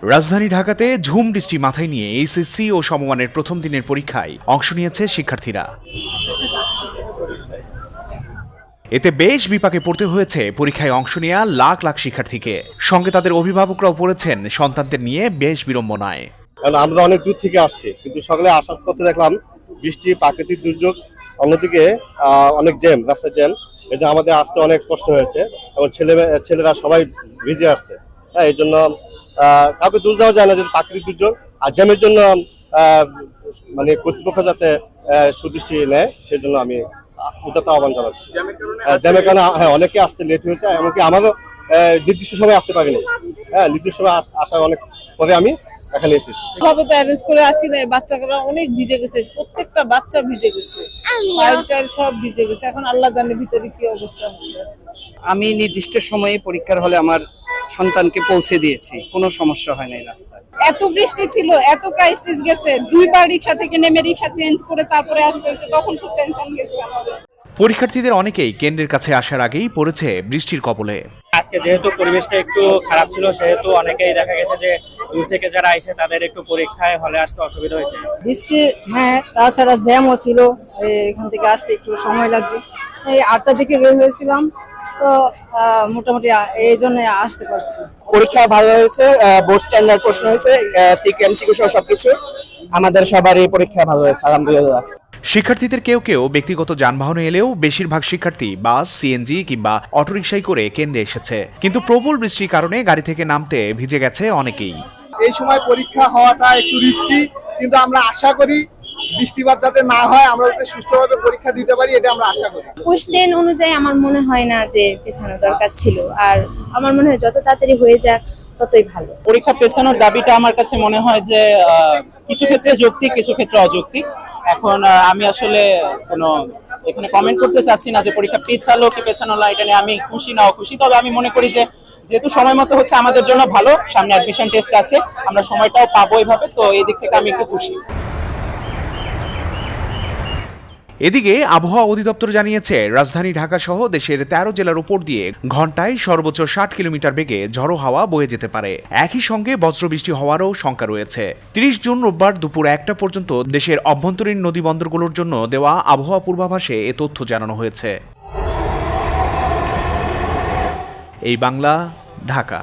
রাজধানী ঢাকাতে ঝুম বৃষ্টি মাথায় নিয়ে এইচএসসি ও সমমানের প্রথম দিনের পরীক্ষায় অংশ নিয়েছে শিক্ষার্থীরা। এতে বেশ বিপাকে পড়তে হয়েছে পরীক্ষায় অংশ নেওয়া লাখ লাখ শিক্ষার্থীকে। সঙ্গে তাদের অভিভাবকরাও পড়েছেন সন্তানদের নিয়ে বেশ বিড়ম্বনায়। আমরা অনেক দূর থেকে আসছি, কিন্তু সকালে আসার পথে দেখলাম বৃষ্টি, প্রাকৃতিক দুর্যোগ, অন্যদিকে অনেক জ্যাম, রাস্তায় জ্যাম। এই যে আমাদের আসতে অনেক কষ্ট হয়েছে এবং ছেলেরা সবাই ভিজে আসছে। হ্যাঁ, এই জন্য কাউকে দোষ দেওয়া যায় না যে প্রাকৃতিক দুর্যোগ আর জ্যামের জন্য মানে কর্তৃপক্ষ যাতে সুদৃষ্টি নেয়, সেজন্য আমি উদাত্ত আহ্বান জানাচ্ছি। জ্যামের কারণে হ্যাঁ অনেকে আসতে লেট হয়েছে, এমনকি আমারও নির্দিষ্ট সময় আসতে পারিনি। হ্যাঁ, নির্দিষ্ট সময় আসার অনেক পরে আমি এখানে এসেছি। ভাবে তো অ্যারেঞ্জ করে আসি না, বাচ্চারা অনেক ভিজে গেছে, প্রত্যেকটা বাচ্চা ভিজে গেছে, ফাইলটার সব ভিজে গেছে। এখন আল্লাহ জানে ভিতরে কি অবস্থা হচ্ছে। আমি নির্দিষ্ট সময়ে পরীক্ষার হলে আমার সন্তানকে পৌঁছে দিয়েছি, কোনো সমস্যা হয় নাই রাস্তায়। এত বৃষ্টি ছিল, এত ক্রাইসিস গেছে, দুইবার রিক্সা থেকে নেমে রিক্সা চেঞ্জ করে তারপরে আসতে হয়েছে, তখন খুব টেনশন গেছে আমাদের। পরীক্ষার্থীদের অনেকেই কেন্দ্রের কাছে আসার আগেই পড়েছে বৃষ্টির কবলে। আজকে যেহেতু পরিবেশটা একটু খারাপ ছিল, সেহেতু অনেকেই দেখা গেছে যে দূর থেকে যারা আইছে তাদের একটু পরীক্ষায় হলে আসতে অসুবিধা হয়েছে। বৃষ্টি, হ্যাঁ, তাছাড়া জ্যামও ছিল, এখান থেকে আসতে একটু সময় লাগছে। এই 8টা থেকে বের হয়েছিলাম, তো মোটামুটি এই জন্য আসতে পারছি। পরীক্ষা ভালো হয়েছে, বোর্ড স্ট্যান্ডার্ড প্রশ্ন হয়েছে, এমসিকিউ সহ সবকিছু। আমাদের সবারই পরীক্ষা ভালো হয়েছে, আলহামদুলিল্লাহ। শিক্ষার্থীদের কেউ কেউ ব্যক্তিগত যানবাহনে এলেও বেশিরভাগ শিক্ষার্থী বাস, সিএনজি কিংবা অটোরিকশায় করে কেন্দ্রে এসেছে। কিন্তু প্রবল বৃষ্টির কারণে গাড়ি থেকে নামতে ভিজে গেছে অনেকেই। এই সময় পরীক্ষা হওয়াটা একটু রিস্কি, কিন্তু আমরা আশা করি বৃষ্টিপাত যাতে না হয়, আমরা যাতে সুষ্ঠুভাবে পরীক্ষা দিতে পারি, এটা আমরা আশা করি। কোশ্চেন অনুযায়ী আমার মনে হয় না যে পেছানো দরকার ছিল, আর আমার মনে হয় যত তাড়াতাড়ি হয়ে যাক ততই ভালো। পরীক্ষা পেছানোর দাবিটা আমার কাছে মনে হয় যে কিছু ক্ষেত্রে যৌক্তিক, কিছু ক্ষেত্রে অযৌক্তিক। এখন আমি আসলে কোনো এখানে কমেন্ট করতে চাচ্ছি না যে পরীক্ষা পেছালো কি পেছানো না, এটা নিয়ে আমি খুশি না অখুশি। তবে আমি মনে করি যে যেহেতু সময় মতো হচ্ছে আমাদের জন্য ভালো, সামনে অ্যাডমিশন টেস্ট আছে, আমরা সময়টাও পাবো এইভাবে, তো এই দিক থেকে আমি একটু খুশি। এদিকে আবহাওয়া অধিদপ্তর জানিয়েছে রাজধানী ঢাকা সহ দেশের 13 জেলার উপর দিয়ে ঘন্টায় সর্বোচ্চ 60 কিলোমিটার বেগে ঝড়ো হাওয়া বয়ে যেতে পারে। একই সঙ্গে বজ্রবৃষ্টি হওয়ারও শঙ্কা রয়েছে। 30 জুন রোববার দুপুর 1টা পর্যন্ত দেশের অভ্যন্তরীণ নদী বন্দরগুলোর জন্য দেওয়া আবহাওয়া পূর্বাভাসে এ তথ্য জানানো হয়েছে। এই বাংলা, ঢাকা।